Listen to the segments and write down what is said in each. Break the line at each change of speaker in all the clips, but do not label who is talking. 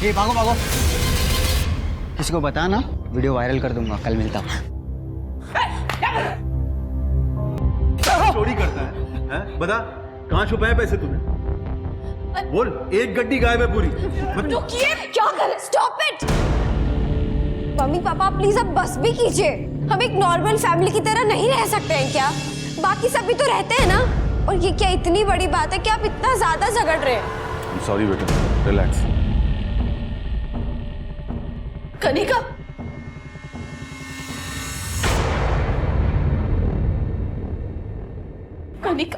ये भागो भागो, किसी को बता ना, वीडियो वायरल कर दूंगा। कल मिलता हूँ।
चोरी करता है? बता कहाँ छुपाए पैसे तूने? बोल, एक गड्डी गायब है पूरी।
रुकिए, क्या कर रहे? Stop it. Mummy papa please अब बस भी कीजिए। हम एक नॉर्मल फैमिली की तरह नहीं रह सकते हैं क्या? बाकी सभी तो रहते हैं ना। और ये क्या इतनी बड़ी बात है कि आप इतना ज्यादा झगड़ रहे हैं?
सॉरी बेटा, रिलैक्स।
कनिका, कनिका,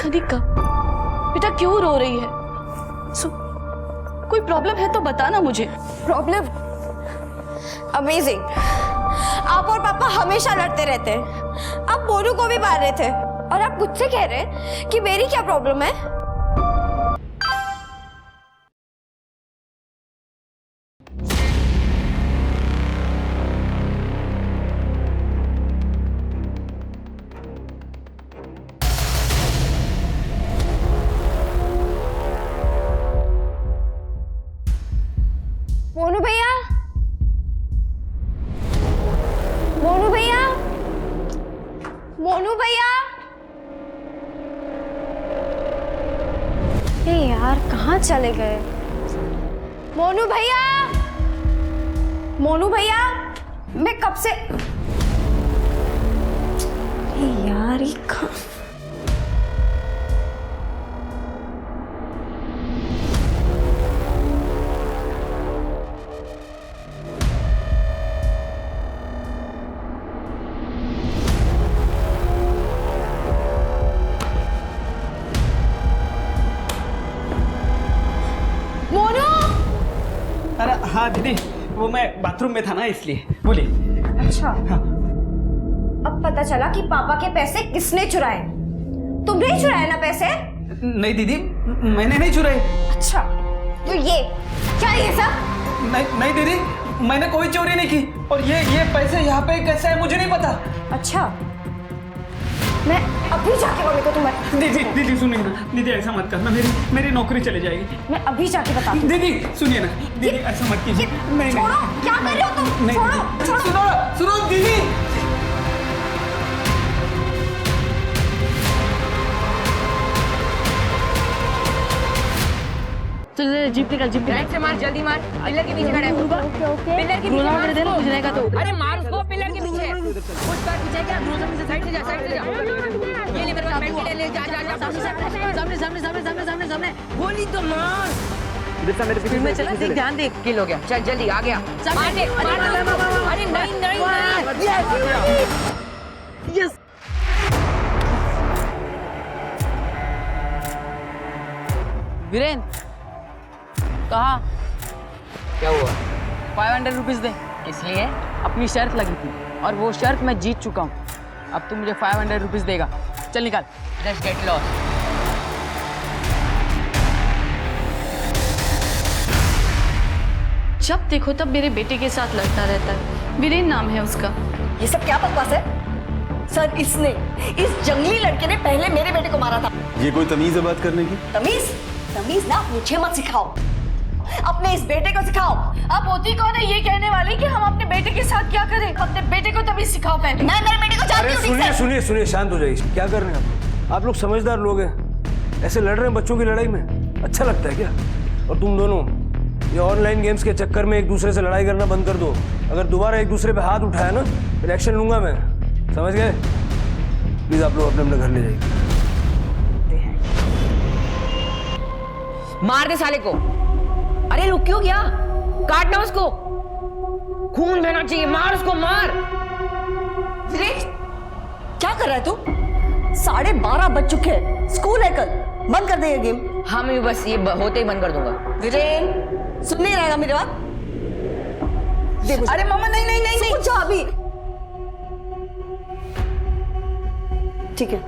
कनिका बेटा क्यों रो रही है? कोई प्रॉब्लम है तो बताना मुझे।
प्रॉब्लम? अमेजिंग। आप और पापा हमेशा लड़ते रहते हैं। आप मोनू को भी मार रहे थे और आप मुझसे कह रहे हैं कि मेरी क्या प्रॉब्लम है? मोनू भैया, मोनू भैया, मोनू भैया। ए यार, कहाँ चले गए? मोनू भैया, मोनू भैया, मैं कब से। ए यार, ये कहाँ?
अरे हाँ दीदी, वो मैं बाथरूम में था ना, इसलिए। बोलिए।
अच्छा,
हाँ।
अब पता चला कि पापा के पैसे किसने चुराए। तुमने ही चुराए ना पैसे?
नहीं दीदी, मैंने नहीं चुराए।
अच्छा, तो ये क्या ये सब?
नहीं दीदी, मैंने कोई चोरी नहीं की। और ये पैसे यहाँ पे कैसे है मुझे नहीं पता।
अच्छा, मैं अभी जाके मम्मी को तुम्हारी।
दीदी सुनिए ना, दीदी ऐसा मत करना, मेरी नौकरी चली जाएगी।
मैं अभी जाके बताती हूँ।
दीदी सुनिए ना, दीदी ऐसा मत कीजिए। नहीं
छोड़ो, क्या कर रहे हो तुम?
नहीं,
छोड़ो, छोड़ो।
सुनो दीदी।
चल जीप निकल, जीप
राइट से मार, जल्दी मार। पिलर के पीछे खड़ा है। पिलर के पीछे मार
दे ना,
उसको।
गुजरेगा तो।
अरे मार उसको, पिलर के पीछे। कुछ बार पीछे क्या? साइड से जा, साइड से जा। ये ले मेरे पास पेंटी ले, जा जा जा।
सामने
गोली तो मार।
में चला, देख, ध्यान देख।
किल हो गया, चल जल्दी आ गया। मार दे, मार दे। अरे नहीं।
यस। वीरेन, कहा?
क्या हुआ?
500 रुपीज दे।
इसलिए
अपनी शर्त लगी थी और वो शर्त मैं जीत चुका हूँ। अब तू मुझे 500 रुपीज देगा। चल निकाल।
Just get lost.
जब देखो तब मेरे बेटे के साथ लड़ता रहता है। वीरेन नाम है उसका।
ये सब क्या बकवास है? सर, इस जंगली लड़के ने पहले मेरे बेटे को मारा था।
ये कोई तमीज है बात करने की?
तमीज ना मुझे मत सिखाओ, अपने इस बेटे को सिखाओ।
अब होती कौन है ये कहने वाली कि हम अपने बेटे के साथ क्या करें? अपने बेटे को तभी सिखाओ पहले।
मैं मेरे बेटे को जानती हूँ ठीक से।
सुनिए, शांत हो जाइए। क्या कर रहे हैं आप लोग समझदार लोग हैं, ऐसे लड़ रहे हैं बच्चों की लड़ाई में? अच्छा लगता है क्या? और तुम दोनों ये ऑनलाइन गेम्स के चक्कर में एक दूसरे से लड़ाई करना बंद कर दो। अगर दोबारा एक दूसरे पे हाथ उठाया ना, फिर एक्शन लूंगा मैं, समझ गए? प्लीज आप लोग अपने अपने घर ले जाइए।
मार दे साले को। अरे रुक क्यों गया? काटना उसको, खून बहना चाहिए। मार उसको, मार।
वीरेन, क्या कर रहा है तू? 12:30 बज चुके हैं, स्कूल है कल। बंद कर दे ये गेम।
हाँ मैं बस ये होते ही बंद कर दूंगा।
वीरेन, सुन नहीं रहेगा मेरी बात? दे मुझे।
अरे मामा नहीं।
सुन जा अभी। ठीक है,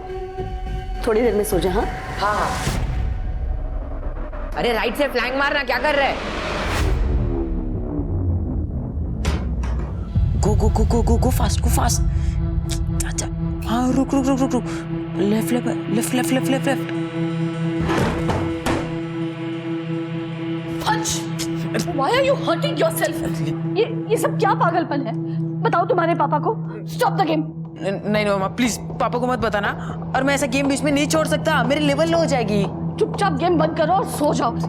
थोड़ी देर में सो जा। हाँ।
अरे राइट से फ्लैंक मारना, क्या कर रहा है?
गो फास्ट। अच्छा, हाँ रुक। Left.
are you hurting yourself? ये सब क्या पागलपन है? बताओ तुम्हारे पापा को. Stop the game.
नहीं नहीं मम्मा प्लीज पापा को मत बताना और मैं ऐसा गेम बीच में नहीं छोड़ सकता मेरी लेवल लो हो जाएगी
चुपचाप गेम बंद करो और सो जाओ.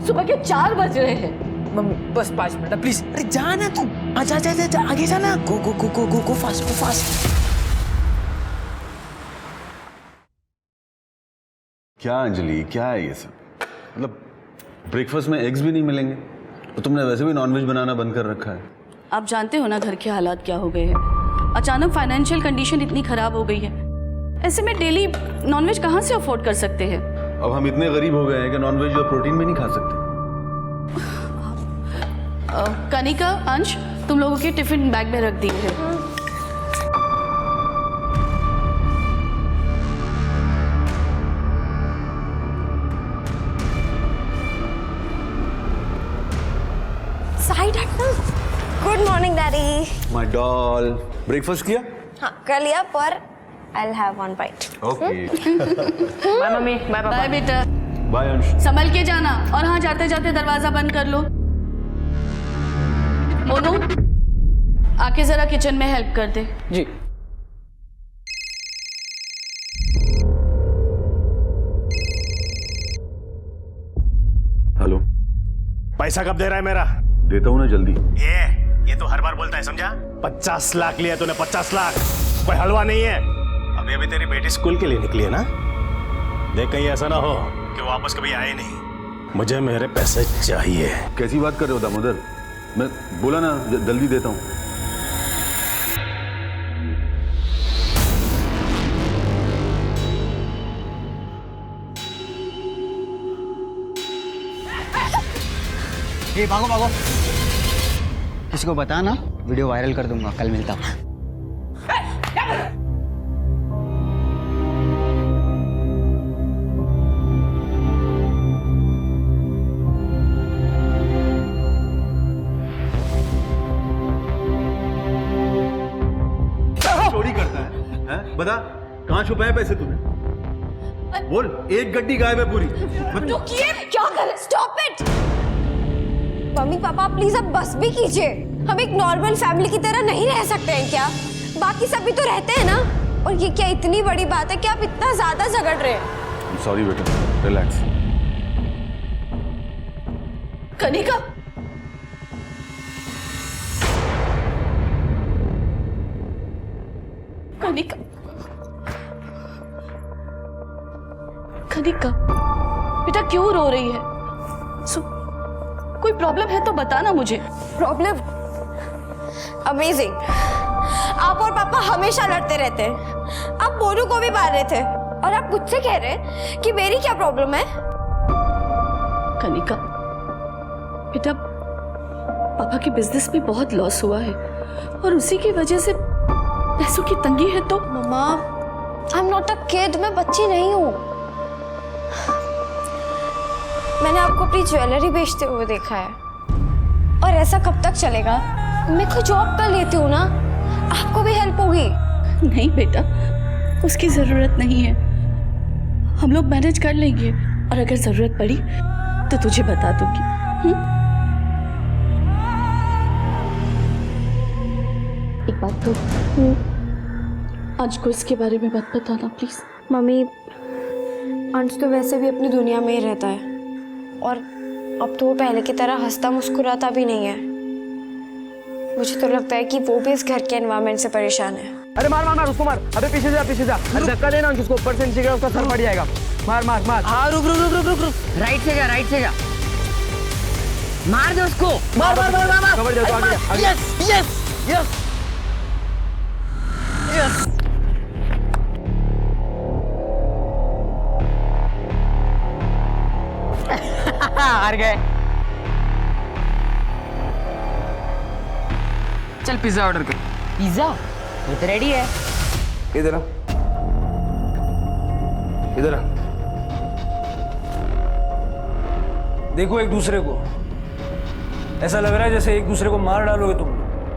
सुबह के 4 बज रहे हैं.
मम्मी बस 5 मिनट प्लीज अरे जा ना तू जा जा जा जा आगे जाना गो गो गो गो गो गो फास्ट
क्या अंजलि, क्या है ये सब? मतलब ब्रेकफास्ट में एग्स भी नहीं मिलेंगे तो तुमने वैसे भी नॉनवेज बनाना बंद कर रखा है.
आप जानते हो ना घर के हालात क्या हो गए हैं. अचानक फाइनेंशियल कंडीशन इतनी खराब हो गई है. ऐसे में डेली नॉनवेज कहाँ से अफोर्ड कर सकते हैं.
अब हम इतने गरीब हो गए हैं कि नॉनवेज और प्रोटीन भी नहीं खा सकते.
कनिका, अंश, तुम लोगों के टिफिन बैग में रख दिए हैं.
साइड हटना. Good morning daddy.
My doll. Breakfast किया?
हाँ कर लिया पर I'll have one bite.
Okay.
Bye mummy bye
bye बेटा.
बाय अंश.
संभल के जाना और हाँ जाते जाते दरवाजा बंद कर लो. मोनू आके जरा किचन में हेल्प कर दे.
जी
हेलो.
पैसा कब दे रहा है मेरा?
देता हूँ ना जल्दी.
ये तो हर बार बोलता है, समझा? 50 लाख लिया तूने, 50 लाख. कोई हलवा नहीं है. अभी तेरी बेटी स्कूल के लिए निकली है ना. देख कहीं ऐसा ना हो कि वापस कभी आए नहीं. मुझे मेरे पैसे चाहिए.
कैसी बात कर रहे हो दामोदर? मैं बोला ना जल्दी देता हूँ.
ये भागो भागो. किसी को बता ना, वीडियो वायरल कर दूंगा. कल मिलता हूँ.
चोरी करता है? हैं? बता कहाँ छुपाए पैसे तूने? बोल. एक गड्डी गायब है पूरी.
रुकिए. क्या कर रहे? Stop it. Mummy papa please अब बस भी कीजिए. हम एक नॉर्मल फैमिली की तरह नहीं रह सकते हैं क्या? बाकी सब भी तो रहते हैं ना. और ये क्या इतनी बड़ी बात है कि आप इतना ज्यादा झगड़ रहे हैं?
सॉरी बेटा, रिलैक्स.
कनिका, कनिका, कनिका बेटा क्यों रो रही है? कोई प्रॉब्लम है तो बताना मुझे.
प्रॉब्लम? अमेजिंग. आप और पापा हमेशा लड़ते रहते हैं. आप मोनू को भी मार रहे थे और आप मुझसे कह रहे हैं कि मेरी क्या प्रॉब्लम है?
कनिका बेटा पापा के बिजनेस में बहुत लॉस हुआ है और उसी की वजह से पैसों की तंगी है. तो
mama I am not a kid. मैं बच्ची नहीं हूँ. मैंने आपको अपनी ज्वेलरी बेचते हुए देखा है. और ऐसा कब तक चलेगा? मैं कोई जॉब कर लेती हूँ ना, आपको भी हेल्प होगी.
नहीं बेटा उसकी जरूरत नहीं है. हम लोग मैनेज कर लेंगे और अगर जरूरत पड़ी तो तुझे बता दूंगी. एक बात तो आज को इसके बारे में मत बताना प्लीज.
मम्मी अंश तो वैसे भी अपनी दुनिया में ही रहता है और अब तो वो पहले की तरह हंसता मुस्कुराता भी नहीं है. मुझे तो लगता है कि वो भी इस घर के एनवायरनमेंट से परेशान है.
अरे मार मार मार उसको मार. अबे पीछे जा पीछे जा. अरे धक्का देना उसको. ऊपर से नीचे गिरा उसका सर फट जाएगा. मार मार मार.
हाँ रुक रुक रुक रुक रुक रुक. राइट से जा. मार दे उसको.
मार मार मार मार. कवर जा. आगे
यस यस यस.
हार गए. चल पिज्जा ऑर्डर कर.
पिज्जा वो तो रेडी है.
इधर आ. इधर आ. देखो एक दूसरे को. ऐसा लग रहा है जैसे एक दूसरे को मार डालोगे तुम.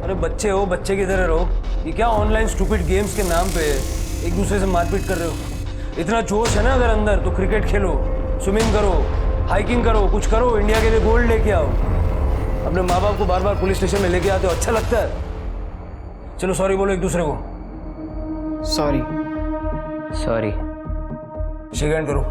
अरे बच्चे हो, बच्चे की तरह रहो. ये क्या ऑनलाइन स्टूपिड गेम्स के नाम पे एक दूसरे से मारपीट कर रहे हो? इतना जोश है ना अगर अंदर तो क्रिकेट खेलो, स्विमिंग करो, हाइकिंग करो, कुछ करो, इंडिया के लिए गोल्ड लेके आओ. अपने माँ बाप को बार बार पुलिस स्टेशन में लेके आते हो, अच्छा लगता है? चलो सॉरी बोलो एक दूसरे को।
सॉरी।
सॉरी।
शेक हैंड करो।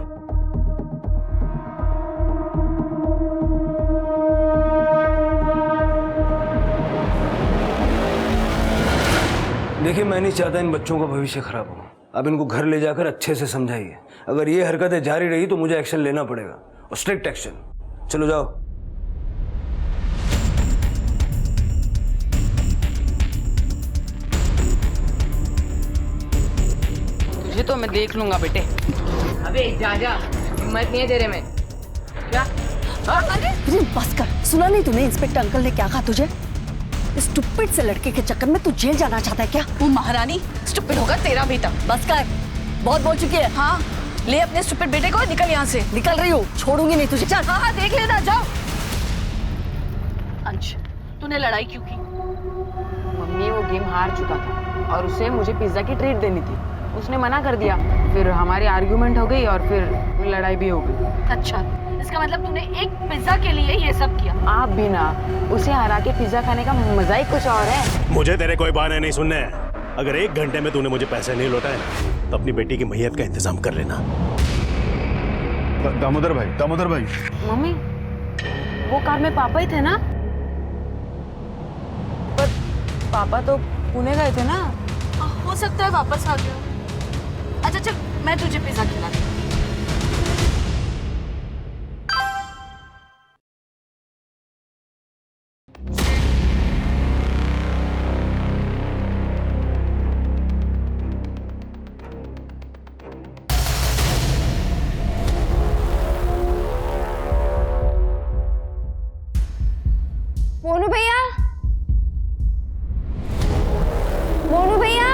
देखिए, मैं नहीं चाहता इन बच्चों का भविष्य खराब हो। अब इनको घर ले जाकर अच्छे से समझाइए। अगर ये हरकतें जारी रही तो मुझे एक्शन लेना पड़ेगा, और स्ट्रिक्ट एक्शन। चलो जाओ।
तुझे तो मैं देख लूंगा बेटे।
अबे जा जा, हिम्मत नहीं है तेरे में। क्या?
अरे बस कर, सुना नहीं तूने इंस्पेक्टर अंकल ने क्या कहा तुझे? इस स्टूपिड से लड़के के चक्कर में तू जेल जाना चाहता है क्या?
वो महारानी स्टूपिड होगा तेरा बेटा।
बस कर, बहुत बोल चुकी है।
हाँ, ले अपने स्टूपिड बेटे को, निकल यहाँ से।
निकल रही हूँ, छोड़ूंगी नहीं तुझे। चल।
हाँ हाँ, देख लेना, जाओ। अंश, तूने लड़ाई क्यों की?
मम्मी वो गेम हार चुका था और उसे मुझे पिज्जा की ट्रीट देनी थी। उसने मना कर दिया, फिर हमारी आर्ग्यूमेंट हो गई और फिर लड़ाई भी हो गई।
अच्छा, इसका मतलब तूने एक पिज्जा के लिए ये सब किया?
आप भी ना, उसे हरा के पिज्जा खाने का मजा ही कुछ और है।
मुझे तेरे कोई बहाने नहीं सुनने हैं। अगर 1 घंटे में तूने मुझे पैसे नहीं लौटाए ना, तो अपनी बेटी की मैयत का इंतजाम कर लेना।
दामोदर भाई।
मम्मी, वो कार में पापा ही थे ना? पर पापा तो पुणे गए थे ना?
हो सकता है वापस आ गया। अच्छा चल, मैं तुझे पिज्जा खिलाती हूँ।
मोनू भैया, मोनू भैया,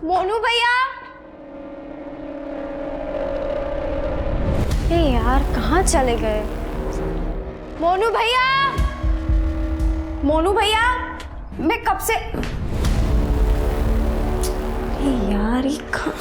मोनू भैया। ए यार, कहाँ चले गए? मोनू भैया, मोनू भैया, मैं कब से। ए यार, ये कहाँ?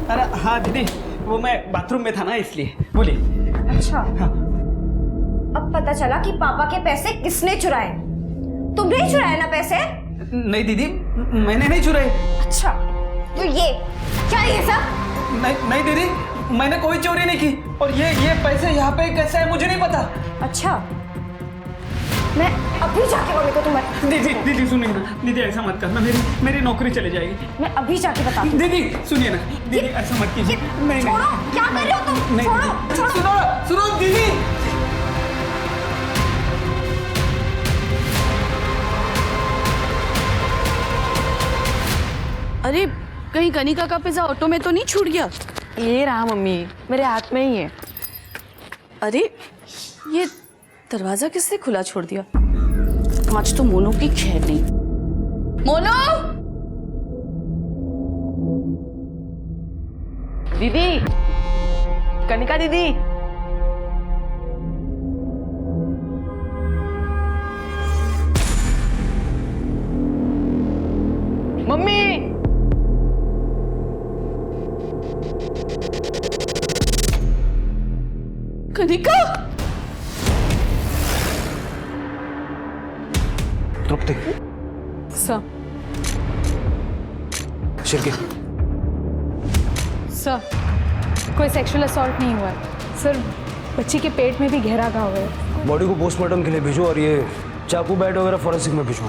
अरे हाँ दीदी, वो मैं बाथरूम में था ना, इसलिए। बोलिए।
अच्छा, अब पता चला कि पापा के पैसे किसने चुराए। तुमने ही चुराए ना पैसे?
नहीं दीदी, मैंने नहीं चुराए।
अच्छा, तो ये क्या, ये सब?
नहीं दीदी, मैंने कोई चोरी नहीं की। और ये पैसे यहाँ पे कैसे है मुझे नहीं पता।
अच्छा, मैं अभी जाके मम्मी को तुम्हारी।
दीदी सुनिए ना, दीदी ऐसा मत करना, मेरी नौकरी चली जाएगी।
मैं अभी जाके बताती हूँ।
दीदी सुनिए ना, दीदी ऐसा मत कीजिए। नहीं
छोड़ो, क्या कर रहे हो तुम?
नहीं,
छोड़ो।
सुनो दीदी।
अरे, कहीं कनिका का पिज्जा ऑटो में तो नहीं छूट गया?
ये रहा मम्मी, मेरे हाथ में ही है।
अरे, ये दरवाजा किसने खुला छोड़ दिया? आज तो मोनू की खैर नहीं। मोनू!
दीदी, कनिका दीदी। मम्मी,
कनिका!
तृप्ति,
सर,
शिरके,
सर, कोई सेक्सुअल असॉल्ट नहीं हुआ है सर। बच्ची के पेट में भी गहरा घाव है।
बॉडी को पोस्टमार्टम के लिए भेजो, और ये चाकू बैट वगैरह फॉरेंसिक में भेजो।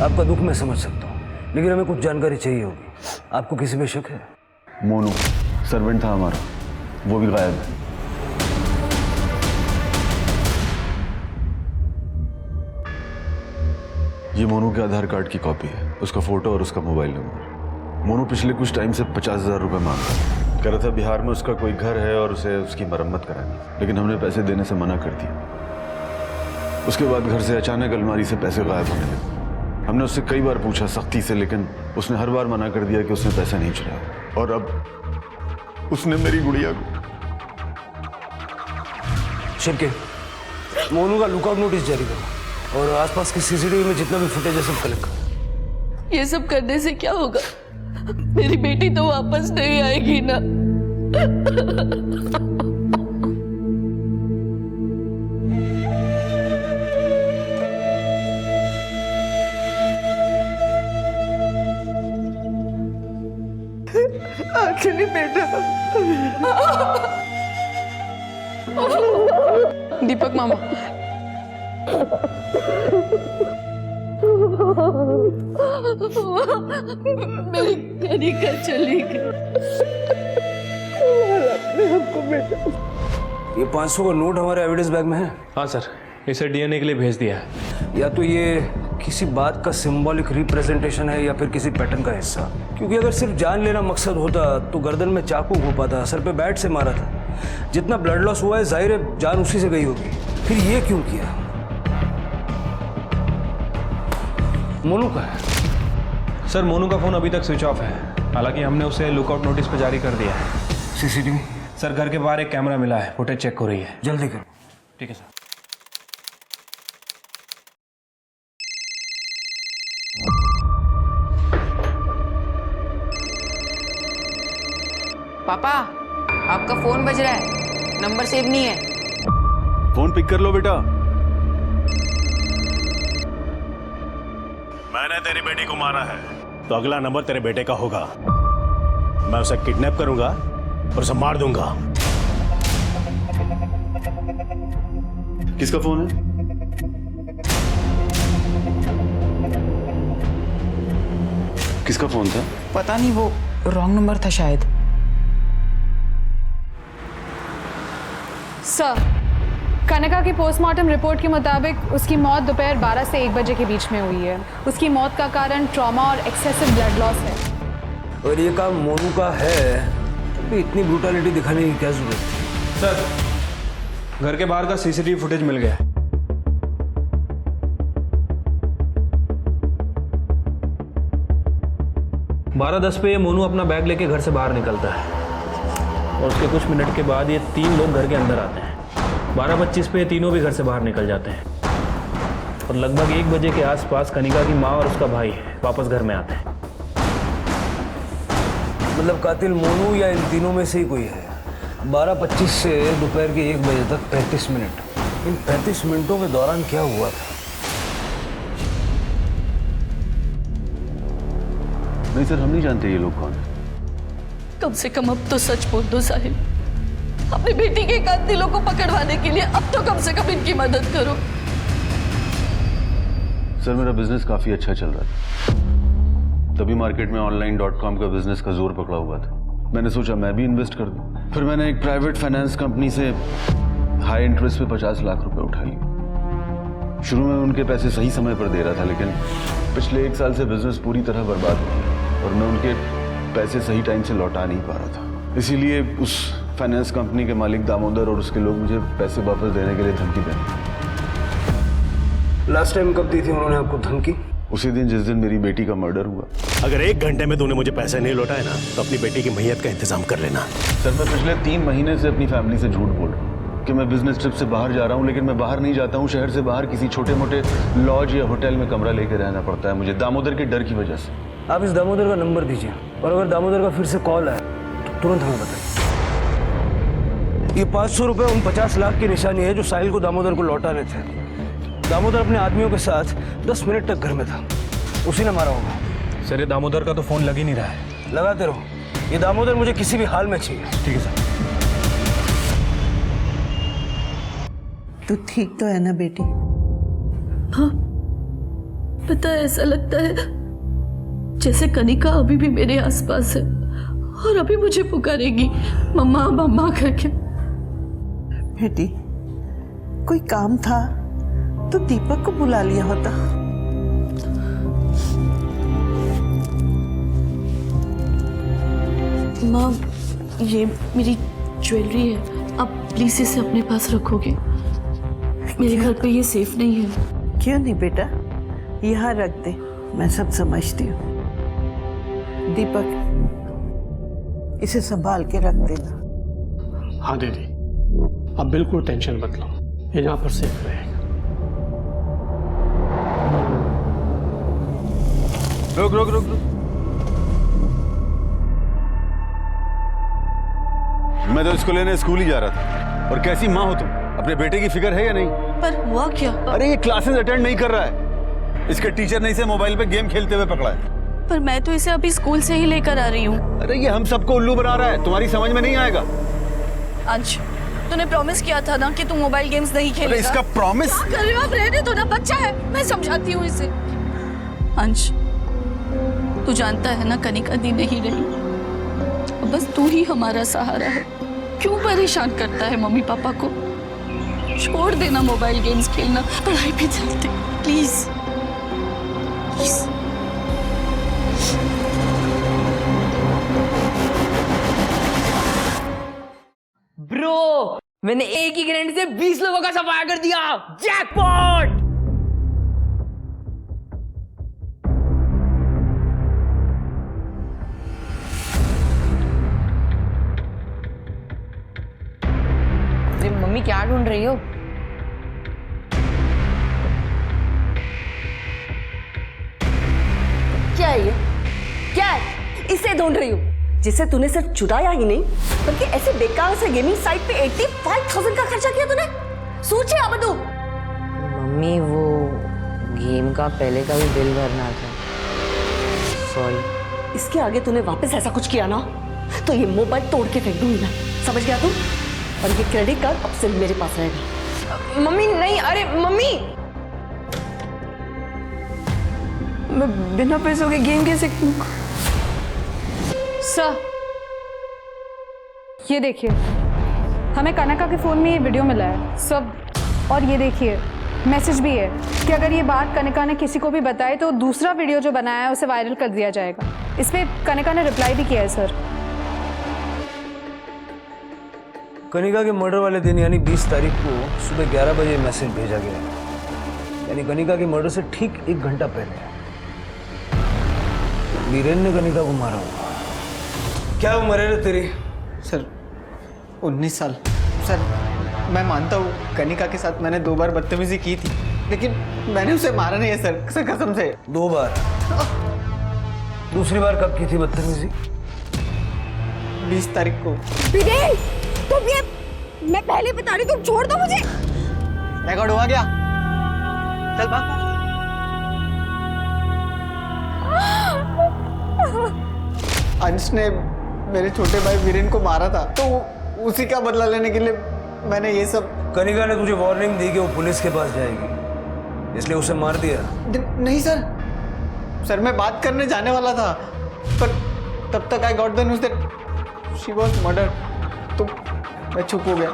आपका दुख मैं समझ सकता हूँ, लेकिन हमें कुछ जानकारी चाहिए होगी। आपको किसी पे शक है?
मोनू सर्वेंट था हमारा, वो भी गायब है। ये मोनू के आधार कार्ड की कॉपी है, उसका फोटो और उसका मोबाइल नंबर। मोनू पिछले कुछ टाइम से 50,000 रुपये मांग रहा है। कह रहा था बिहार में उसका कोई घर है और उसे उसकी मरम्मत करानी, लेकिन हमने पैसे देने से मना कर दिया। उसके बाद घर से अचानक अलमारी से पैसे गायब होने लगे। हमने उससे कई बार पूछा सख्ती से, लेकिन उसने हर बार मना कर दिया कि उसने पैसा नहीं चुराया। और अब उसने मेरी गुड़िया को।
शिवके, मोनू का लुकआउट नोटिस जारी करो और आसपास के सीसीटीवी में जितना भी फुटेज है सब कलेक्ट करो।
ये सब करने से क्या होगा? मेरी बेटी तो वापस नहीं आएगी ना।
आखिरी बेटा।
दीपक मामा,
मेरी कनिका चली गई।
ये 500 का नोट हमारे एविडेंस बैग में है।
हाँ सर, इसे डीएनए के लिए भेज दिया है।
या तो ये किसी बात का सिंबॉलिक रिप्रेजेंटेशन है या फिर किसी पैटर्न का हिस्सा, क्योंकि अगर सिर्फ जान लेना मकसद होता तो गर्दन में चाकू घोंपा था, सर पे बैट से मारा था। जितना ब्लड लॉस हुआ है जाहिर है जान उसी से गई होगी। फिर ये क्यों किया? मोनू का है?
सर मोनू का फोन अभी तक स्विच ऑफ है, हालांकि हमने उसे लुकआउट नोटिस पे जारी कर दिया है।
सीसीटीवी?
सर घर के बाहर एक कैमरा मिला है, फुटेज चेक हो रही है।
जल्दी करो।
ठीक है सर।
पापा आपका फोन बज रहा है, नंबर सेव नहीं है।
फोन पिक कर लो बेटा।
मैंने तेरी बेटी को मारा है तो अगला नंबर तेरे बेटे का होगा। मैं उसे किडनैप करूंगा और उसे मार दूंगा।
किसका फोन है? किसका फोन था?
पता नहीं, वो रॉन्ग नंबर था शायद।
सर, कनिका की पोस्टमार्टम रिपोर्ट के मुताबिक उसकी मौत दोपहर 12 से 1 बजे के बीच में हुई है। उसकी मौत का कारण ट्रॉमा और एक्सेसिव ब्लड लॉस है।
और ये काम मोनू का है तो इतनी ब्रूटलिटी दिखाने की क्या जरूरत है?
सर घर के बाहर का सीसीटीवी फुटेज मिल गया है। बारह 10 पे ये मोनू अपना बैग लेके घर से बाहर निकलता है और उसके कुछ मिनट के बाद ये 3 लोग घर के अंदर आते हैं। 12:25 पे ये तीनों भी घर से बाहर निकल जाते हैं और लगभग 1 बजे के आसपास कनिका की माँ और उसका भाई वापस घर में आते हैं।
मतलब कातिल मोनू या इन तीनों में से ही कोई है। 12:25 से दोपहर के 1 बजे तक 35 मिनट। इन 35 मिनटों के दौरान क्या हुआ था?
नहीं सर, हम नहीं जानते ये लोग कौन है।
कम से कम अब तो सच बोल दो साहिब। अपनी बेटी के कातिलों को पकड़वाने के लिए अब तो कम से कम इनकी मदद करो।
सर मेरा बिजनेस काफी अच्छा चल रहा था, तभी मार्केट में online.com का बिजनेस का जोर पकड़ा हुआ था। मैंने सोचा मैं भी इन्वेस्ट कर दूं। फिर मैंने एक प्राइवेट फाइनेंस कंपनी से हाई इंटरेस्ट पे 50 लाख रुपए उठा लिए। शुरू में उनके पैसे सही समय पर दे रहा था, लेकिन पिछले 1 साल से बिजनेस पूरी तरह बर्बाद हो गया और मैं उनके पैसे सही टाइम से लौटा नहीं पा रहा था। इसीलिए उस फाइनेंस कंपनी के मालिक दामोदर और उसके लोग मुझे पैसे वापस देने के लिए धमकी देते।
लास्ट टाइम कब दी थी उन्होंने आपको धमकी?
उसी दिन जिस दिन मेरी बेटी का मर्डर हुआ।
अगर 1 घंटे में तूने मुझे पैसे नहीं लौटाए ना तो अपनी बेटी की मैयत का इंतजाम कर लेना।
सर मैं पिछले 3 महीने से अपनी फैमिली से झूठ बोल रहा हूँ कि मैं बिजनेस ट्रिप से बाहर जा रहा हूँ, लेकिन मैं बाहर नहीं जाता हूँ। शहर से बाहर किसी छोटे मोटे लॉज या होटल में कमरा लेकर रहना पड़ता है मुझे, दामोदर के डर की वजह से।
आप इस दामोदर का नंबर दीजिए और अगर दामोदर का फिर से कॉल आए तो तुरंत हमें बताइए। ये 500 रुपए उन 50 लाख की निशानी है जो साहिल को दामोदर को लौटाने थे। दामोदर अपने आदमियों के साथ 10 मिनट तक घर में था, उसी ने मारा होगा।
सर ये दामोदर का तो फोन लग ही नहीं रहा है।
लगाते रहो, ये दामोदर मुझे किसी भी हाल में चाहिए।
ठीक है सर।
तू ठीक तो है ना बेटी?
हाँ, पता है ऐसा लगता है जैसे कनिका अभी भी मेरे आसपास है और अभी मुझे पुकारेगी मम्मा मम्मा करके।
बेटी कोई काम था तो दीपक को बुला लिया होता।
माँ, ये मेरी ज्वेलरी है, आप प्लीज इसे अपने पास रखोगे? मेरे घर पे ये सेफ नहीं है।
क्यों नहीं बेटा, यहाँ रख दे, मैं सब समझती हूँ। दीपक इसे संभाल के रख देना।
हाँ दीदी, अब बिल्कुल टेंशन मत लो, ये यहाँ पर सेफ रहेगा।
रुक रुक रुक रुक। मैं तो इसको लेने स्कूल ही जा रहा था। और कैसी माँ हो तुम? अपने बेटे की फिक्र है या नहीं?
पर हुआ क्या?
अरे ये क्लासेस अटेंड नहीं कर रहा है। इसके टीचर ने इसे मोबाइल पे गेम खेलते हुए पकड़ा है।
पर मैं तो इसे अभी स्कूल से ही लेकर आ रही हूँ।
अरे ये हम सबको उल्लू बना रहा है, तुम्हारी समझ में नहीं आएगा।
अंश, तूने प्रॉमिस किया था ना कि तू मोबाइल गेम्स नहीं खेलेगा।
अरे इसका प्रॉमिस?
क्या कर रहे हो आप? रहने दो ना, बच्चा है, मैं समझाती हूँ इसे। अंश, तू जानता है ना कनिका दी नहीं रही, अब बस तू ही हमारा सहारा है। क्यों परेशान करता है मम्मी पापा को? छोड़ देना मोबाइल गेम्स खेलना, पढ़ाई पे चलते प्लीज प्लीज।
ब्रो, मैंने एक ही ग्रेनेड से 20 लोगों का सफाया कर दिया। जैकपॉट! अरे मम्मी, क्या ढूंढ रही हो?
क्या है ये? क्या है? इसे ढूंढ रही हूँ जिसे तूने सिर्फ चुराया ही नहीं बल्कि ऐसे बेकार से गेमिंग साइट पे 85,000 का खर्चा किया तूने। सोचे अब तू?
मम्मी, वो गेम का पहले का भी बिल भरना था, सॉरी।
इसके आगे तूने वापस ऐसा कुछ किया ना तो ये मोबाइल तोड़ के फेंक दूंगी मैं, समझ गया तू? और ये क्रेडिट कार्ड अब से मेरे पास रहेगा।
मम्मी नहीं, अरे मम्मी, मैं बिना पैसों के गेम कैसे खेलूं?
सर, ये देखिए, हमें कनका के फ़ोन में ये वीडियो मिला है सब, और ये देखिए मैसेज भी है कि अगर ये बात कनिका ने किसी को भी बताई तो दूसरा वीडियो जो बनाया है उसे वायरल कर दिया जाएगा। इस पे कनिका ने रिप्लाई भी किया है सर।
कनिका के मर्डर वाले दिन यानी 20 तारीख को सुबह 11 बजे मैसेज भेजा गया, यानी कनिका के मर्डर से ठीक 1 घंटा पहले वीरेन ने कनिका को मारा हुआ। क्या उम्र है रे तेरी?
सर 19 साल। सर मैं मानता हूँ कनिका के साथ मैंने 2 बार बदतमीजी की थी, लेकिन मैंने उसे मारा नहीं है सर कसम से।
2 बार? दूसरी बार कब की थी बदतमीजी?
20 तारीख को।
वीरेन, तुम ये, मैं पहले बता रही, तुम छोड़ दो मुझे।
रिकॉर्ड हुआ क्या? चल भाग। अंश ने मेरे छोटे भाई वीरेन को मारा था, तो उसी का बदला लेने के लिए मैंने ये सब।
कनिका ने तुझे वार्निंग दी कि वो पुलिस के पास जाएगी, इसलिए उसे मार दिया?
नहीं सर मैं बात करने जाने वाला था, पर तब तक I got the news that she was murdered, तो मैं चुप हो गया।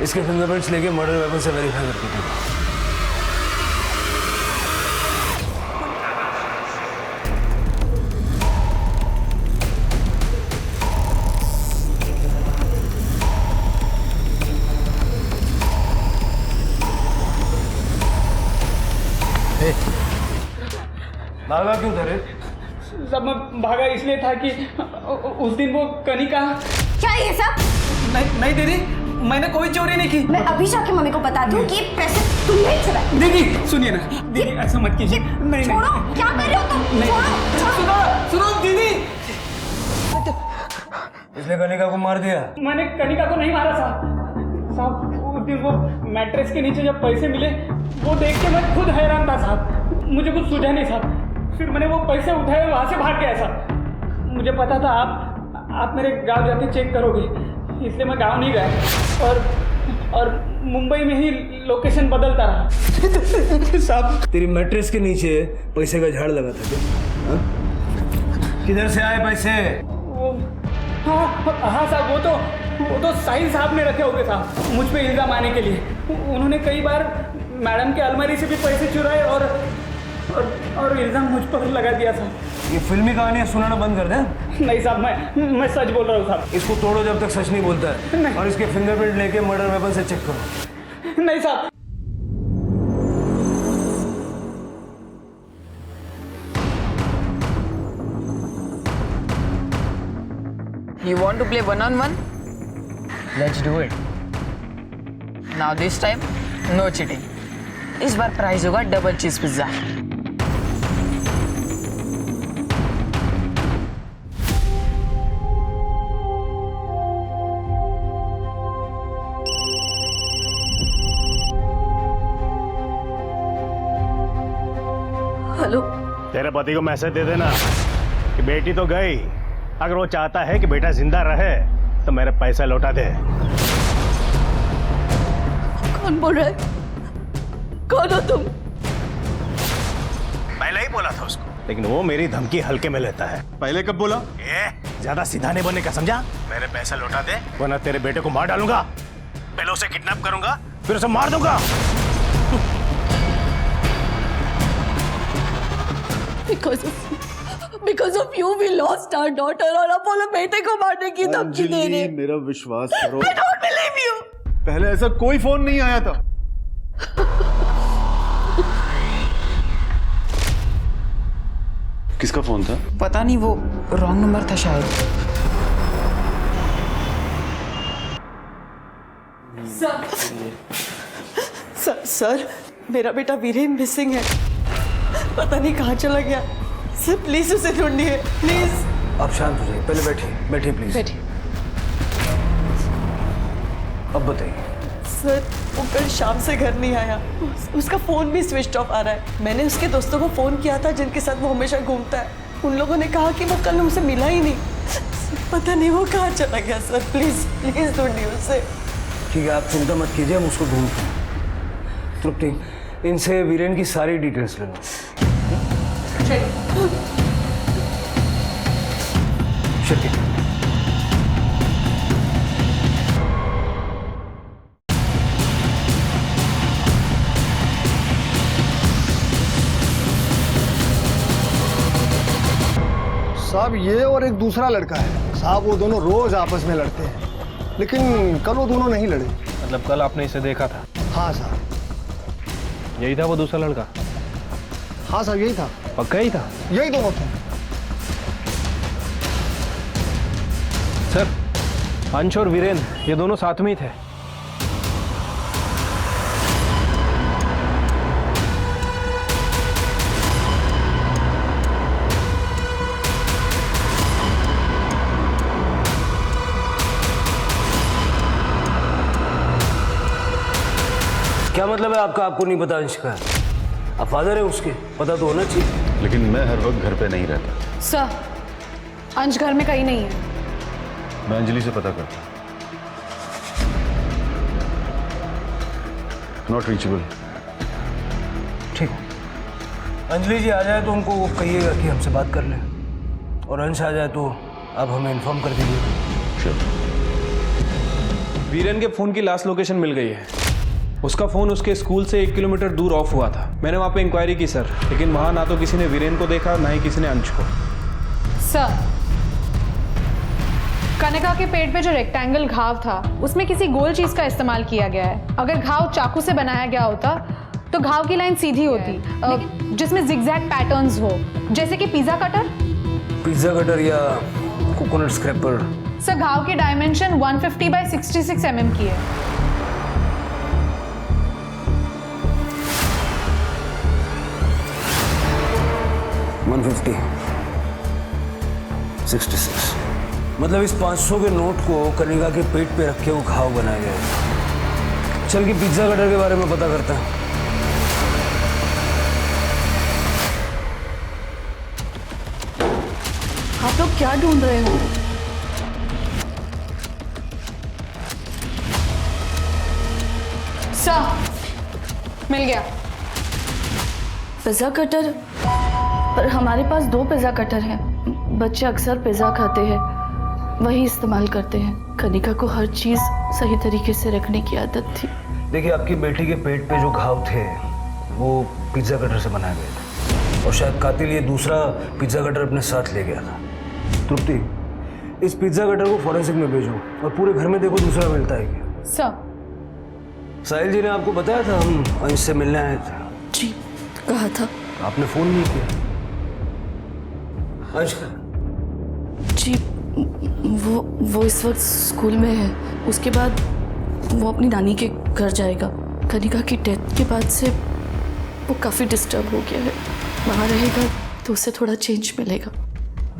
इसके फिंगरप्रिंट्स लेके मर्डर वेपन से वेरीफाई करके दे। भागा क्यों था रे?
सब मैं भागा इसलिए था कि उस दिन वो कनिका।
क्या ये सब?
नहीं दीदी, मैंने कोई चोरी नहीं की।
मैं अभी जाके मम्मी को बताती हूँ कि ये पैसे तुमने चुराए।
दीदी सुनिए ना, दीदी ऐसा मत कीजिए। नहीं
छोड़ो, क्या कर रहे हो तुम?
सुनो दीदी,
इसने कनिका को मार दिया?
मैंने कनिका को नहीं मारा साहब। उस दिन वो मैट्रेस के नीचे जब पैसे मिले वो देख के मैं खुद हैरान था साहब, मुझे कुछ सूझा नहीं साहब। फिर मैंने वो पैसे उठाए, वहाँ से भाग गया साहब। मुझे पता था आप मेरे गांव जाके चेक करोगे, इसलिए मैं गांव नहीं गया और मुंबई में ही लोकेशन बदलता रहा साहब।
तेरी मैट्रेस के नीचे पैसे का झाड़ लगा था क्या? किधर से आए पैसे?
वो हाँ साहब, वो तो साहिल साहब ने रखे होंगे साहब, मुझ पे इल्जाम आने के लिए। उन्होंने कई बार मैडम के अलमारी से भी पैसे चुराए और इल्जाम मुझ पर लगा दिया साहब।
ये फिल्मी कहानियां सुनाना बंद कर दे।
नहीं साहब, मैं सच बोल रहा हूँ साहब।
इसको तोड़ो जब तक सच नहीं बोलता है, और इसके फिंगरप्रिंट लेके मर्डर वेपन से चेक करो।
नहीं साहब।
You want to play 1-on-1? Let's do it. Now this time, no cheating. इस बार प्राइस होगा डबल चीज पिज्जा.
हेलो,
तेरे पति को मैसेज दे देना कि बेटी तो गई, अगर वो चाहता है कि बेटा जिंदा रहे तो मेरे पैसा लौटा दे.
कौन बोल रहा है? कौन हो तुम?
पहले ही बोला था उसको, लेकिन वो मेरी धमकी हल्के में लेता है.
पहले कब बोला?
ज्यादा सीधा नहीं बनने का, समझा? मेरे पैसा लौटा दे वरना तेरे बेटे को मार डालूंगा. पहले उसे किडनैप करूंगा फिर उसे मार दूंगा.
Because of you we lost our daughter और अब बोलो बेटे को मारने की धमकी दे रहे.
मेरा विश्वास करो.
I don't believe you.
पहले ऐसा कोई फोन नहीं आया था. किसका फोन था?
पता नहीं, वो रॉन्ग नंबर था शायद.
सर, मेरा बेटा वीरेन मिसिंग है. पता नहीं कहाँ चला गया. सर प्लीज उसे ढूंढिए, प्लीज.
आप शांत हो जाइए, पहले बैठिए, बैठिए प्लीज.
बैठिए.
अब बताइए.
सर वो कल शाम से घर नहीं आया. उसका फोन भी स्विच ऑफ आ रहा है. मैंने उसके दोस्तों को फोन किया था जिनके साथ वो हमेशा घूमता है. उन लोगों ने कहा कि वो कल हमसे मिला ही नहीं. पता नहीं वो कहाँ चला गया. सर प्लीज प्लीज ढूंढिए उसे.
ठीक है, आप चिंता मत कीजिए, हम उसको ढूंढते हैं. तृप्ति, इनसे वीरेन की सारी डिटेल्स ले लो. शक्ति.
साहब ये और एक दूसरा लड़का है साहब. वो दोनों रोज आपस में लड़ते हैं, लेकिन कल वो दोनों नहीं लड़े.
मतलब कल आपने इसे देखा था?
हाँ साहब.
यही था वो दूसरा लड़का?
हाँ साहब यही था.
पक्का ही था?
यही दोनों थे.
सर, अंश और वीरेन ये दोनों साथ में ही थे.
क्या मतलब है आपका? आपको नहीं पता अंश का? आप फादर है उसके, पता तो होना चाहिए.
लेकिन मैं हर वक्त घर पे नहीं रहता.
सर, अंश घर में कहीं नहीं है.
मैं अंजलि से पता करता. Not reachable.
ठीक. अंजलि जी आ जाए तो उनको कहिएगा कि हमसे बात कर लें, और अंश आ जाए तो आप हमें इन्फॉर्म कर दीजिए.
श्योर.
वीरेन के फोन की लास्ट लोकेशन मिल गई है. उसका फोन उसके स्कूल से 1 किलोमीटर दूर ऑफ हुआ था. मैंने वहाँ पे इंक्वायरी की सर, लेकिन वहाँ ना तो किसी ने वीरेन को देखा, ना ही किसी ने अंश को.
सर, कनिका के पेट पे जो रेक्टेंगल घाव था उसमें किसी गोल चीज का इस्तेमाल किया गया है. अगर घाव चाकू से बनाया गया होता तो घाव की लाइन सीधी होती, जिसमें जिगजैग पैटर्न्स हो, जैसे कि पिज्जा कटर.
पिज्जा कटर या कोकोनट स्क्रैपर.
सर, घाव की डायमेंशन 150 बाय 66 mm की है.
150, 66. मतलब इस 500 के नोट को कनिका के पेट पे रख के वो घाव बनाया गया है. चल के पिज्जा कटर के बारे में पता करता है.
आप लोग क्या ढूंढ रहे हो?
सर, मिल गया.
Pizza cutter? पर हमारे पास 2 पिज्जा कटर हैं. बच्चे अक्सर पिज्जा खाते हैं, वही इस्तेमाल करते हैं. कनिका को हर चीज सही तरीके से रखने की आदत थी.
देखिए, आपकी बेटी के पेट पे जो घाव थे वो पिज्जा कटर से बनाए गए थे, और शायद कातिल ये दूसरा पिज्जा कटर अपने साथ ले गया था. तृप्ति, इस पिज्जा कटर को फॉरेंसिक में भेजो और पूरे घर में देखो दूसरा मिलता है क्या.
सर,
साहिल जी ने आपको बताया था हम अंश से मिलने आए थे.
जी, कहा था.
आपने फोन नहीं किया. अंश,
जी वो इस वक्त स्कूल में है। उसके बाद वो अपनी नानी के घर जाएगा। कनिका की डेथ के बाद से वो काफ़ी डिस्टर्ब हो गया है। वहाँ रहेगा तो उसे थोड़ा चेंज मिलेगा।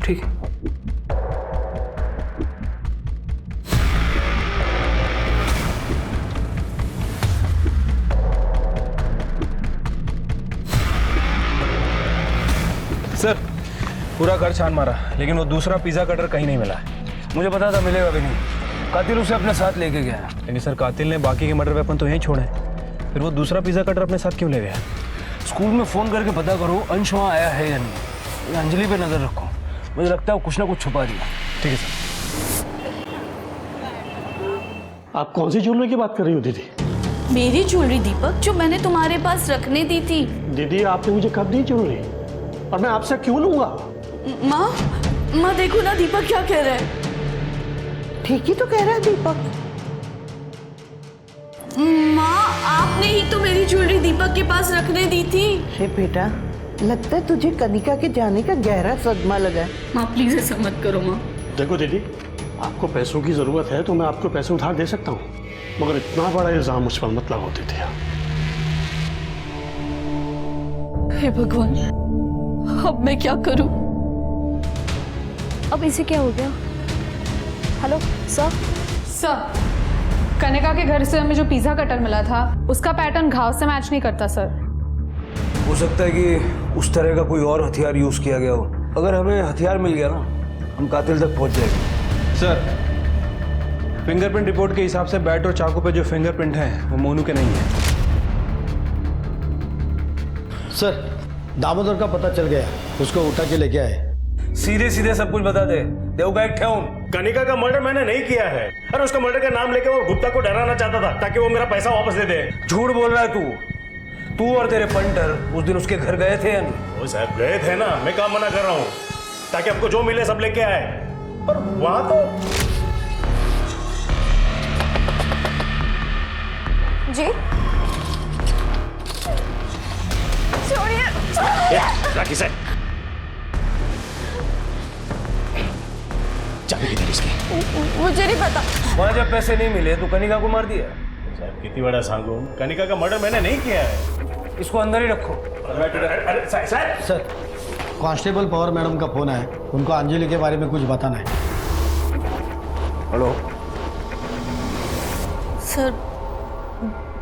ठीक है।
सर पूरा घर छान मारा, लेकिन वो दूसरा पिज़्ज़ा कटर कहीं नहीं मिला है।
मुझे पता था मिलेगा भी नहीं। कातिल उसे अपने साथ लेके गया है।
लेकिन सर कातिल ने बाकी के मर्डर वेपन तो यहीं छोड़े, फिर वो दूसरा पिज़्ज़ा कटर अपने साथ क्यों ले गया?
स्कूल में फ़ोन करके पता करो अंश वहाँ आया है या नहीं। अंजलि पे नज़र रखो, मुझे लगता है वो कुछ ना कुछ छुपा दिया।
ठीक है सर।
आप कौन सी ज्वेलरी की बात कर रही हो दीदी?
मेरी ज्वेलरी दीपक, जो मैंने तुम्हारे पास रखने दी थी।
दीदी आपने मुझे कब दी ज्वेलरी, और मैं आपसे क्यों लूंगा?
माँ देखो ना दीपक क्या कह रहा है।
ठीक ही तो कह रहा है दीपक।
माँ आपने ही तो मेरी ज्वेलरी दीपक के पास रखने दी थी।
हे बेटा, लगता है तुझे कनिका के जाने का गहरा सदमा लगा है।
माँ प्लीज ऐसा मत करो माँ।
देखो दीदी, आपको पैसों की जरूरत है तो मैं आपको पैसे उधार दे सकता हूँ, मगर इतना बड़ा इल्जाम मुझ पर मत लगाओ दीदी।
हे भगवान, अब मैं क्या करूं?
अब इसे क्या हो गया? Hello sir.
सर, कनिका के घर से हमें जो पिज़्ज़ा कटर मिला था उसका पैटर्न घाव से मैच नहीं करता सर।
हो सकता है कि उस तरह का कोई और हथियार यूज किया गया हो। अगर हमें हथियार मिल गया ना, हम कातिल तक पहुंच जाएंगे।
सर फिंगरप्रिंट रिपोर्ट के हिसाब से बैट और चाकू पे जो फिंगरप्रिंट हैं वो मोनू के नहीं है।
सर, दामोदर का पता चल गया, उसको उठा के लेके आए।
सीधे सीधे सब कुछ बता दे, देवगा एक ठेऊन।
कनिका का मर्डर मैंने नहीं किया है। अरे उसका मर्डर का नाम लेके वो गुप्ता को डराना चाहता था ताकि वो मेरा पैसा वापस दे दे।
झूठ बोल रहा है तू और तेरे पंटर उस दिन उसके घर गए थे या नहीं?
वो साहब गए थे ना, मैं काम मना कर रहा हूँ, ताकि आपको जो मिले सब लेके आए। पर वहां तो
जी
राखी से चाबी किधर इसकी?
मुझे नहीं पता।
वहां जब पैसे नहीं मिले तो कनिका को मार दिया।
साहब कितनी बड़ा सांगू, कनिका का मर्डर मैंने नहीं किया है।
इसको अंदर ही रखो।
सर, कांस्टेबल पवार मैडम का फोन है, उनको अंजलि के बारे में कुछ बताना है।
हेलो
सर,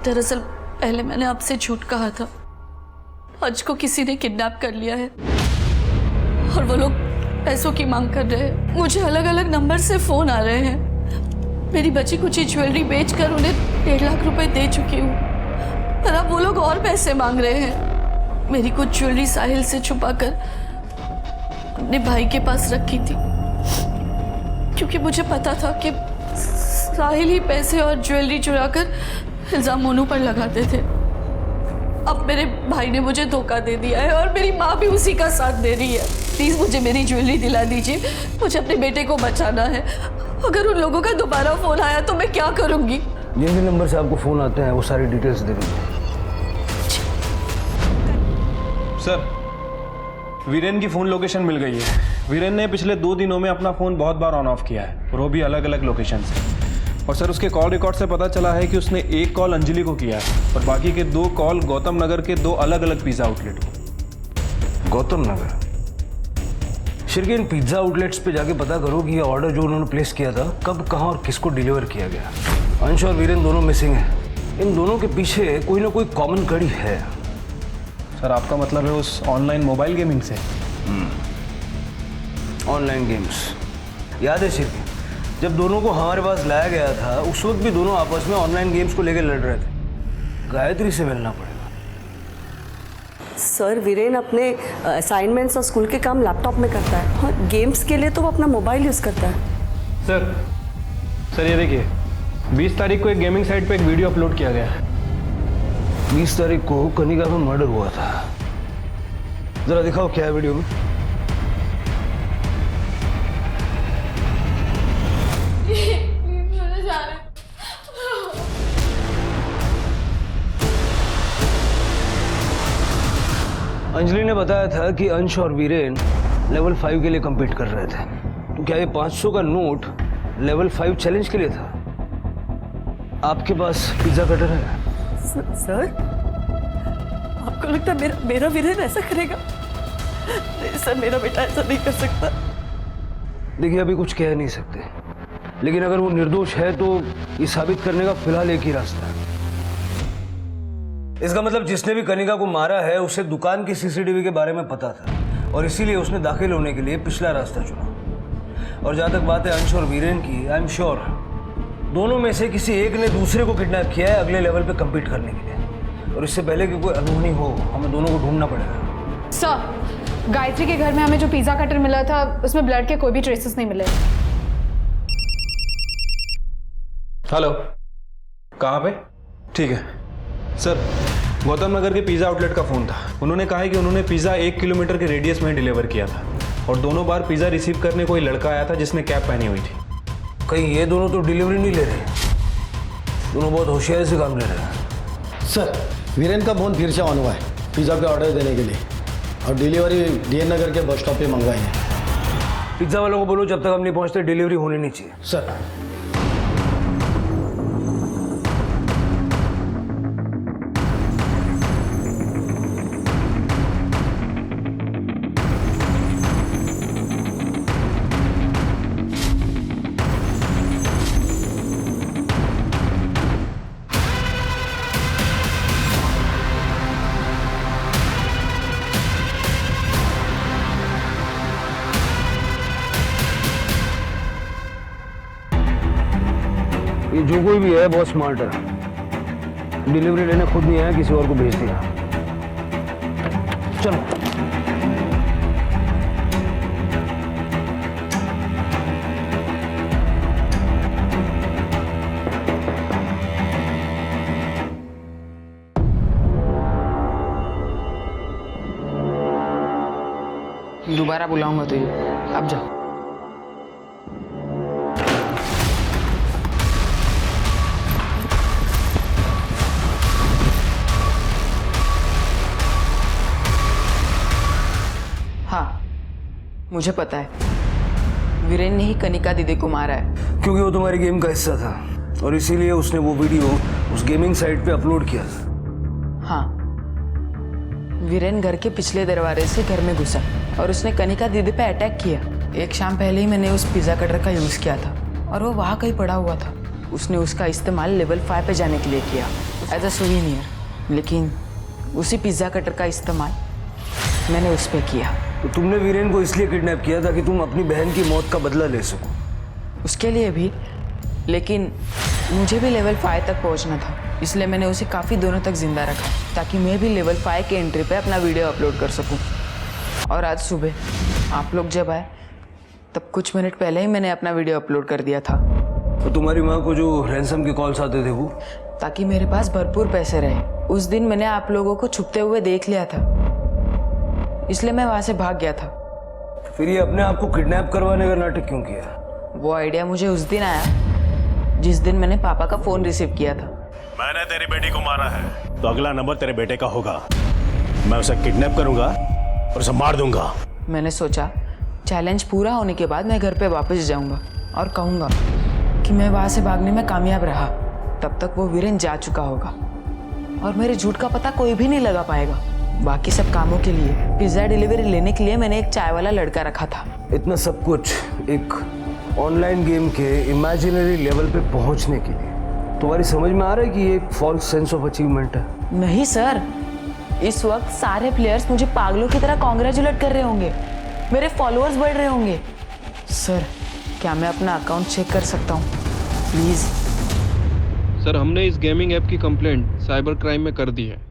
दरअसल पहले मैंने आपसे झूठ कहा था। अंश को किसी ने किडनैप कर लिया है और वो लोग पैसों की मांग कर रहे हैं। मुझे अलग अलग नंबर से फोन आ रहे हैं। मेरी बची कुछ ज्वेलरी बेचकर उन्हें 1.5 लाख रुपए दे चुकी हूँ, पर अब वो लोग और पैसे मांग रहे हैं। मेरी कुछ ज्वेलरी साहिल से छुपाकर अपने भाई के पास रखी थी, क्योंकि मुझे पता था कि साहिल ही पैसे और ज्वेलरी चुराकर इल्जाम मोनू पर लगाते थे। अब मेरे भाई ने मुझे धोखा दे दिया है और मेरी माँ भी उसी का साथ दे रही है। प्लीज मुझे मेरी ज्वेलरी दिला दीजिए, मुझे अपने बेटे को बचाना है। अगर उन लोगों का दोबारा फोन आया तो मैं क्या करूंगी?
जिन जिन नंबर से आपको फोन आते हैं वो सारी डिटेल्स दे दीजिए।
सर वीरेन की फ़ोन लोकेशन मिल गई है। वीरेन ने पिछले 2 दिनों में अपना फ़ोन बहुत बार ऑन ऑफ किया है, और वो भी अलग अलग लोकेशन से। और सर उसके कॉल रिकॉर्ड से पता चला है कि उसने 1 कॉल अंजलि को किया है और बाकी के 2 कॉल गौतम नगर के 2 अलग अलग पिज़्ज़ा आउटलेट को।
गौतम नगर? शिरके इन पिज़्ज़ा आउटलेट्स पे जाके पता करो कि ये ऑर्डर जो उन्होंने प्लेस किया था कब, कहाँ और किसको डिलीवर किया गया। अंश और वीरेन दोनों मिसिंग हैं। इन दोनों के पीछे कोई ना कोई कॉमन कड़ी है।
सर आपका मतलब है उस ऑनलाइन मोबाइल गेमिंग से?
Online games. याद है शिरके, जब दोनों को हमारे पास लाया गया था उस वक्त भी दोनों आपस में ऑनलाइन गेम्स को लेकर लड़ रहे थे। गायत्री से मिलना पड़ेगा।
सर, वीरेन अपने असाइनमेंट्स और स्कूल के काम लैपटॉप में करता है, और गेम्स के लिए तो वो अपना मोबाइल यूज़ करता है।
सर ये देखिए, 20 तारीख को एक गेमिंग साइट पे एक वीडियो अपलोड किया गया है।
20 तारीख को कनिका का मर्डर हुआ था। जरा दिखाओ क्या है वीडियो में। अंजलि ने बताया था कि अंश और वीरेन लेवल 5 के लिए compete कर रहे थे। तो क्या ये 500 का नोट लेवल 5 चैलेंज के लिए था? आपके पास पिज्जा कटर है?
सर, आपको लगता है मेरा वीरेन ऐसा करेगा? नहीं सर, मेरा बेटा ऐसा नहीं कर सकता।
देखिए, अभी कुछ कह नहीं सकते, लेकिन अगर वो निर्दोष है तो ये साबित करने का फिलहाल एक ही रास्ता है। इसका मतलब जिसने भी कनिका को मारा है उसे दुकान की सीसीटीवी के बारे में पता था और इसीलिए उसने दाखिल होने के लिए पिछला रास्ता चुना। और जहां तक बात है अंश और वीरेन की, आई एम श्योर दोनों में से किसी एक ने दूसरे को किडनैप किया है अगले लेवल पे कम्पीट करने के लिए। और इससे पहले कि कोई अनहोनी हो, हमें दोनों को ढूंढना पड़ेगा।
सर, गायत्री के घर में हमें जो पिज्जा कटर मिला था उसमें ब्लड के कोई भी ट्रेसेस नहीं मिले।
हेलो, कहाँ पे? ठीक है सर, गौतम नगर के पिज़्ज़ा आउटलेट का फ़ोन था। उन्होंने कहा है कि उन्होंने पिज़्ज़ा 1 किलोमीटर के रेडियस में डिलीवर किया था और दोनों बार पिज़्ज़ा रिसीव करने कोई लड़का आया था जिसने कैप पहनी हुई थी।
कहीं ये दोनों तो डिलीवरी नहीं ले रहे? दोनों बहुत होशियारी से काम ले रहे हैं।
सर, वीरेन का फोन फिर से ऑन हुआ है पिज़्ज़ा पे ऑर्डर देने के लिए और डिलीवरी डीएन नगर के बस स्टॉप पे मंगवाई है।
पिज्ज़ा वालों को बोलो जब तक हम नहीं पहुंचते डिलीवरी होनी नहीं चाहिए।
सर।
ये जो कोई भी है बहुत स्मार्ट है। डिलीवरी लेने खुद नहीं आया, किसी और को भेज दिया। चलो।
दोबारा बुलाऊंगा तुझे, अब जा। हाँ, मुझे पता है वीरेन ने ही कनिका दीदी को मारा है।
क्योंकि वो तुम्हारी गेम का हिस्सा था और इसीलिए उसने वो वीडियो उस गेमिंग साइट पे अपलोड किया था।
हाँ, वीरेन घर के पिछले दरवाजे से घर में घुसा और उसने कनिका दीदी पे अटैक किया। एक शाम पहले ही मैंने उस पिज़्ज़ा कटर का यूज़ किया था और वो वहाँ कहीं पड़ा हुआ था। उसने उसका इस्तेमाल लेवल 5 पे जाने के लिए किया एज अ सुवीनियर, लेकिन उसी पिज़्ज़ा कटर का इस्तेमाल मैंने उस पर किया।
तो तुमने वीरेन को इसलिए किडनैप किया ताकि तुम अपनी बहन की मौत का बदला ले सको?
उसके लिए भी, लेकिन मुझे भी लेवल 5 तक पहुंचना था, इसलिए मैंने उसे काफ़ी दिनों तक जिंदा रखा ताकि मैं भी लेवल 5 के एंट्री पे अपना वीडियो अपलोड कर सकूं। और आज सुबह आप लोग जब आए तब कुछ मिनट पहले ही मैंने अपना वीडियो अपलोड कर दिया था।
तो तुम्हारी माँ को जो रैंसम के कॉल्स आते थे वो?
ताकि मेरे पास भरपूर पैसे रहे। उस दिन मैंने आप लोगों को छुपते हुए देख लिया था, इसलिए मैं वहाँ से भाग गया था।
फिर ये अपने आप को किडनैप करवाने का नाटक क्यों किया?
वो आइडिया मुझे उस दिन आया जिस दिन मैंने पापा का फ़ोन रिसीव किया था।
मैंने तेरी बेटी को मारा है तो अगला नंबर तेरे बेटे का होगा। मैं उसे किडनैप करूंगा और उसे मार दूंगा।
मैंने सोचा चैलेंज पूरा होने के बाद मैं घर पे वापस जाऊंगा और कहूंगा कि मैं वहाँ से भागने में कामयाब रहा। तब तक वो वीरेन जा चुका होगा और मेरे झूठ का पता कोई भी नहीं लगा पाएगा। बाकी सब कामों के लिए, पिज़्ज़ा डिलीवरी लेने के लिए मैंने एक चाय वाला लड़का रखा था।
इतना सब कुछ एक ऑनलाइन गेम के इमेजिनरी लेवल पे पहुंचने के लिए तुम्हारी समझ में आ रहा है कि ये एक फॉल्स सेंस ऑफ अचीवमेंट है?
नहीं सर, इस वक्त सारे प्लेयर्स मुझे पागलों की तरह कॉन्ग्रेचुलेट कर रहे होंगे, मेरे फॉलोअर्स बढ़ रहे होंगे। सर, क्या मैं अपना अकाउंट चेक कर सकता हूँ प्लीज़?
सर, हमने इस गेमिंग ऐप की कंप्लेंट साइबर क्राइम में कर दी है।